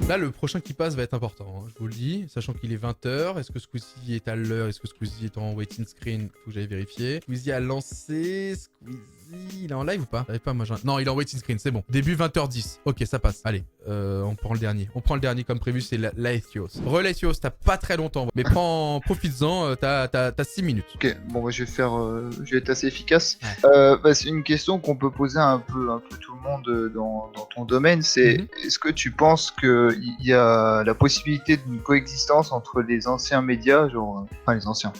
Là, le prochain qui passe va être important, hein, je vous le dis, sachant qu'il est 20h. Est-ce que Squeezie est à l'heure? Est-ce que Squeezie est en waiting screen? Faut que j'aille vérifier. Squeezie a lancé. Squeezie, il est en live ou pas? J'arrive pas, moi. Non, il est en waiting screen, c'est bon. Début 20h10. Ok, ça passe. Allez, on prend le dernier. On prend le dernier comme prévu, c'est Laethios. Laethios, t'as pas très longtemps, mais profites-en, t'as 6 minutes. Ok, bon, bah, je vais être assez efficace. C'est une question qu'on peut poser un peu tout le monde dans ton domaine. C'est est-ce que tu penses qu'il y a la possibilité d'une coexistence entre les anciens médias, enfin les anciens,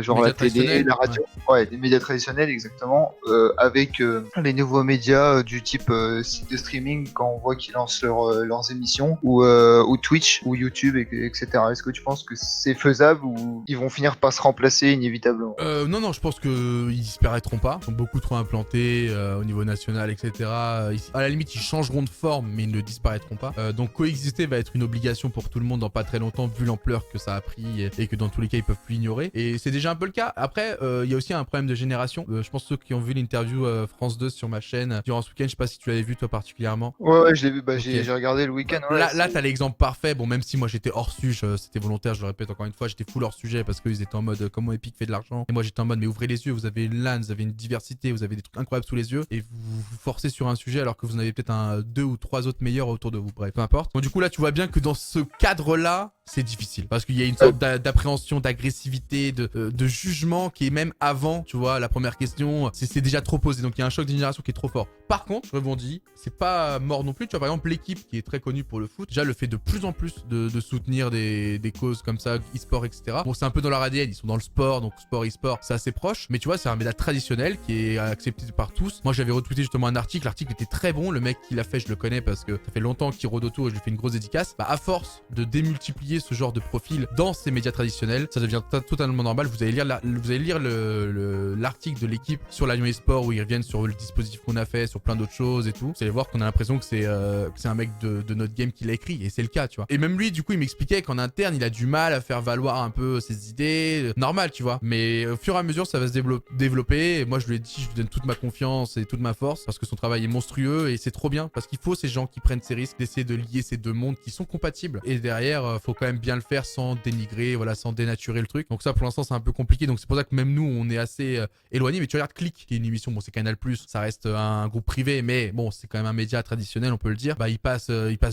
genre la télé, la radio, les médias traditionnels exactement, avec les nouveaux médias du type site de streaming quand on voit qu'ils lancent leurs émissions, ou Twitch ou YouTube, etc. Est-ce que tu penses que c'est faisable ou ils vont finir par se remplacer inévitablement? Non, je pense qu'ils disparaîtront pas. Ils sont beaucoup trop implantés au niveau national, etc. À la limite, ils changeront de forme, mais ils ne disparaîtront pas. Donc coexister va être une obligation pour tout le monde dans pas très longtemps, vu l'ampleur que ça a pris et que dans tous les cas, ils peuvent plus l'ignorer. Et c'est déjà un peu le cas. Après, il y a aussi un problème de génération. Je pense que ceux qui ont vu l'interview France 2 sur ma chaîne durant ce week-end, je sais pas si tu l'avais vu toi particulièrement. Ouais, je l'ai vu, j'ai regardé le week-end. Là, t'as l'exemple parfait. Bon, même si moi j'étais hors sujet, c'était volontaire, je le répète encore une fois, j'étais full hors sujet parce qu'ils étaient en mode comment Epic fait de l'argent. Et moi j'étais en mode mais ouvrez les yeux, vous avez une LAN, vous avez une diversité, vous avez des trucs incroyables sous les yeux et vous vous forcez sur un sujet alors que vous en avez peut-être deux ou trois autres meilleurs autour de vous. Bref, peu importe. Donc du coup là, tu vois bien que dans ce cadre-là, c'est difficile parce qu'il y a une sorte d'appréhension, d'agressivité, de jugement qui est même avant, tu vois, la première question, c'est déjà trop posé. Donc il y a un choc de génération qui est trop fort. Par contre, je rebondis, c'est pas mort non plus. Tu vois, par exemple, l'équipe qui est très connue pour le foot, déjà le fait de plus en plus de soutenir des causes comme ça, e-sport, etc. Bon, c'est un peu dans leur ADN, ils sont dans le sport, donc sport, e-sport, c'est assez proche. Mais tu vois, c'est un média traditionnel qui est accepté par tous. Moi, j'avais retweeté justement un article, l'article était très bon. Le mec qui l'a fait, je le connais parce que ça fait longtemps qu'il rôde autour et je lui fais une grosse dédicace. Bah, à force de démultiplier ce genre de profil dans ces médias traditionnels, ça devient totalement normal. Vous allez lire l'article de l'équipe sur la Lyon eSport où ils reviennent sur le dispositif qu'on a fait, sur plein d'autres choses et tout. Vous allez voir qu'on a l'impression que c'est un mec de notre game qui l'a écrit et c'est le cas, tu vois. Et même lui, du coup, il m'expliquait qu'en interne, il a du mal à faire valoir un peu ses idées. Normal, tu vois. Mais au fur et à mesure, ça va se développer. Et moi, je lui ai dit, je lui donne toute ma confiance et toute ma force parce que son travail est monstrueux et c'est trop bien parce qu'il faut ces gens qui prennent ces risques d'essayer de lier ces deux mondes qui sont compatibles. Et derrière, faut quand même bien le faire sans dénigrer, voilà, sans dénaturer le truc. Donc ça, pour l'instant, c'est un peu compliqué. Donc c'est pour ça que même nous, on est assez éloignés. Mais tu regardes Click, qui est une émission, bon, c'est Canal+, ça reste un groupe privé, mais bon, c'est quand même un média traditionnel, on peut le dire. Bah, il passe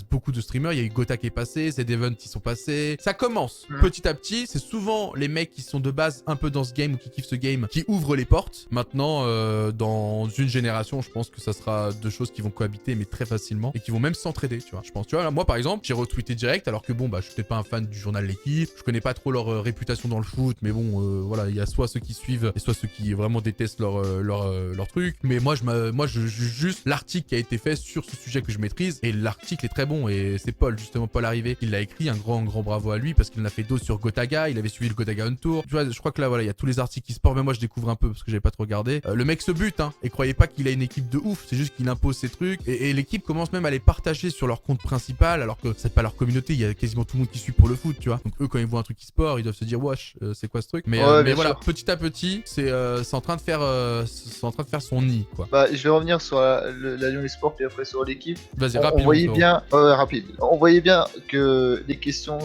beaucoup de streamers. Il y a eu Gotha qui est passé, Zedevon qui sont passés. Ça commence petit à petit. C'est souvent les mecs qui sont de base un peu dans ce game ou qui kiffent ce game qui ouvrent les portes. Maintenant, dans une génération, je pense que ça sera deux choses qui vont cohabiter, mais très facilement et qui vont même s'entraider, tu vois. Je pense, tu vois, là, moi par exemple, j'ai retweeté direct, alors que bon, bah, je suis peut-être pas un fan du journal L'équipe. Je connais pas trop leur réputation dans le foot, mais bon, voilà, il y a soit ceux qui suivent et soit ceux qui vraiment détestent leur truc. Mais moi, je juge juste l'article qui a été fait sur ce sujet que je maîtrise et l'article est très bon et c'est Paul, justement, Paul Arrivé, qui l'a écrit. Un grand bravo à lui parce qu'il en a fait d'autres sur Gotaga. Il avait suivi le Gotaga On Tour. Tu vois, je crois que là, voilà, il y a tous les articles qui sportent. Même moi, je découvre un peu parce que j'avais pas trop regardé. Le mec se bute, hein, et croyez pas qu'il a une équipe de ouf. C'est juste qu'il impose ses trucs et l'équipe commence même à les partager sur leur compte principal alors que c'est pas leur communauté. Il y a quasiment tout le monde qui suit pour le foot, tu vois. Donc eux, quand ils voient un truc e-sport, ils doivent se dire wesh, c'est quoi ce truc? Mais voilà, sûr. Petit à petit, c'est en train de faire son nid, quoi. Bah, je vais revenir sur la Lyon eSport et après sur l'équipe. Vas-y, rapidement. On voyait bien, rapide. On voyait bien que les questions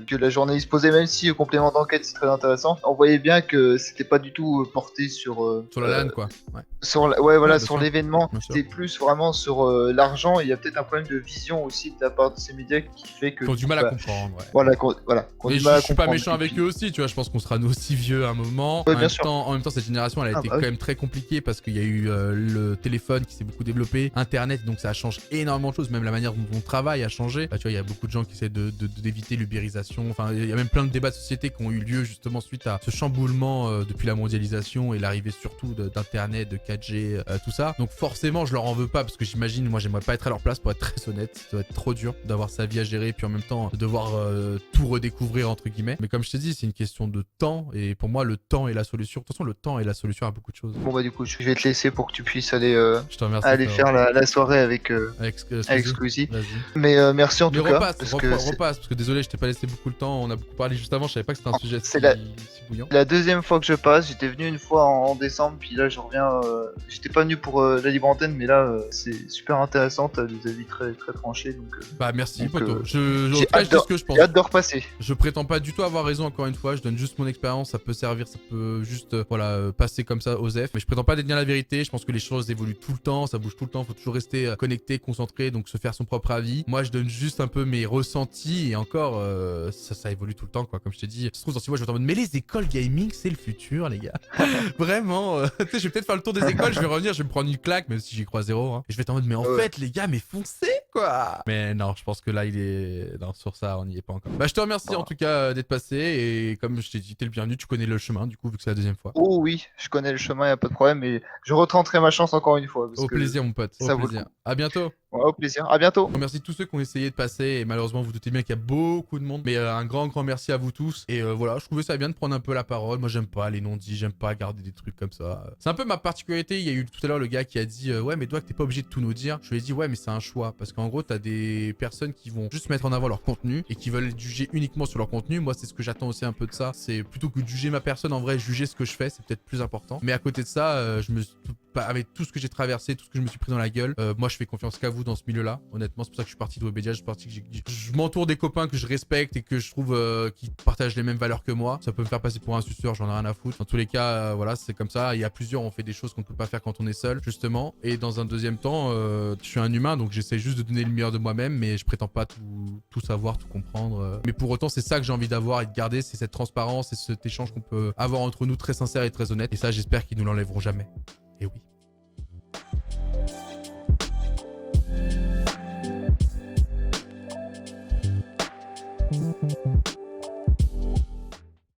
que la journaliste posait, même si complément d'enquête c'est très intéressant, on voyait bien que c'était pas du tout porté sur la LAN, quoi. Ouais. Sur l'événement. C'était plus vraiment sur l'argent. Il y a peut-être un problème de vision aussi de la part de ces médias qui fait que. Ils ont du mal à comprendre. Ouais. Voilà. Et je suis pas méchant avec eux aussi, tu vois. Je pense qu'on sera nous aussi vieux à un moment. Ouais, en même temps, cette génération, elle a été quand même très compliquée parce qu'il y a eu le téléphone qui s'est beaucoup développé, Internet, donc ça change énormément de choses. Même la manière dont on travaille a changé. Bah, tu vois, il y a beaucoup de gens qui essaient d'éviter l'ubérisation. Enfin, il y a même plein de débats de société qui ont eu lieu justement suite à ce chamboulement depuis la mondialisation et l'arrivée surtout d'Internet, de 4G, tout ça. Donc forcément, je leur en veux pas parce que j'imagine, moi, j'aimerais pas être à leur place pour être très honnête. Ça doit être trop dur d'avoir sa vie à gérer puis en même temps de devoir tout redécouvrir entre guillemets. Mais comme je t'ai dit, c'est une question de temps et pour moi le temps est la solution. De toute façon, le temps est la solution à beaucoup de choses. Bon bah du coup, je vais te laisser pour que tu puisses aller, Je te remercie. aller faire la soirée avec avec Squeezy. Vas-y. Mais merci en Mais tout cas. repasse, parce que désolé, je t'ai pas laissé beaucoup le temps. On a beaucoup parlé juste avant. Je savais pas que c'était un sujet si bouillant. La deuxième fois que je passe, j'étais venu une fois en décembre, puis là je reviens. J'étais pas venu pour la libre antenne, mais là c'est super intéressant. T'as des avis très très tranchés, donc. Bah merci, donc, poteau. J'ai je dis ce que je pense. hâte de repasser. Je prétends pas du tout avoir raison encore une fois. Je donne juste mon expérience. Ça peut servir, ça peut juste passer comme ça aux F. Mais je prétends pas détenir la vérité. Je pense que les choses évoluent tout le temps, ça bouge tout le temps. Faut toujours rester connecté, concentré, donc se faire son propre avis. Moi, je donne juste un peu mes ressentis et encore, ça évolue tout le temps, quoi. Comme je t'ai dit, ça se trouve dans 6 mois, je vais être en mode, mais les écoles gaming, c'est le futur, les gars. Vraiment, tu sais, je vais peut-être faire le tour des écoles, je vais revenir, je vais me prendre une claque, même si j'y crois zéro. Hein. Et je vais être en mode, mais en fait, les gars, mais foncez, quoi. Mais non, je pense que là, non, sur ça, on n'y est pas encore. Bah, je te remercie en tout cas d'être passé et comme je t'ai dit, t'es le bienvenu, tu connais le chemin, du coup, vu que c'est la deuxième fois. Oh oui, je connais le chemin, y a pas de problème, mais je retenterai ma chance encore une fois. Au plaisir, mon pote. Au plaisir. À bientôt. Ouais, au plaisir. À bientôt. Je remercie tous ceux qui ont essayé de passer et malheureusement vous, vous doutez bien qu'il y a beaucoup de monde, mais un grand merci à vous tous et voilà, je trouvais ça bien de prendre un peu la parole. Moi j'aime pas les non-dits, j'aime pas garder des trucs comme ça. C'est un peu ma particularité. Il y a eu tout à l'heure le gars qui a dit ouais mais toi t'es pas obligé de tout nous dire. Je lui ai dit ouais mais c'est un choix parce qu'en gros t'as des personnes qui vont juste mettre en avant leur contenu et qui veulent être jugées uniquement sur leur contenu. Moi c'est ce que j'attends aussi un peu de ça. C'est plutôt que de juger ma personne, en vrai juger ce que je fais c'est peut-être plus important. Mais à côté de ça avec tout ce que j'ai traversé, tout ce que je me suis pris dans la gueule, moi je fais confiance qu'à vous dans ce milieu-là. Honnêtement, c'est pour ça que je suis parti de Webedia, je m'entoure des copains que je respecte et que je trouve qui partagent les mêmes valeurs que moi. Ça peut me faire passer pour un suceur, j'en ai rien à foutre. Dans tous les cas, voilà, c'est comme ça. Il y a plusieurs, on fait des choses qu'on ne peut pas faire quand on est seul, justement. Et dans un deuxième temps, je suis un humain, donc j'essaie juste de donner le meilleur de moi-même, mais je prétends pas tout savoir, tout comprendre. Mais pour autant, c'est ça que j'ai envie d'avoir et de garder, c'est cette transparence et cet échange qu'on peut avoir entre nous très sincère et très honnête. Et ça, j'espère qu'ils nous l'enlèveront jamais. Et oui.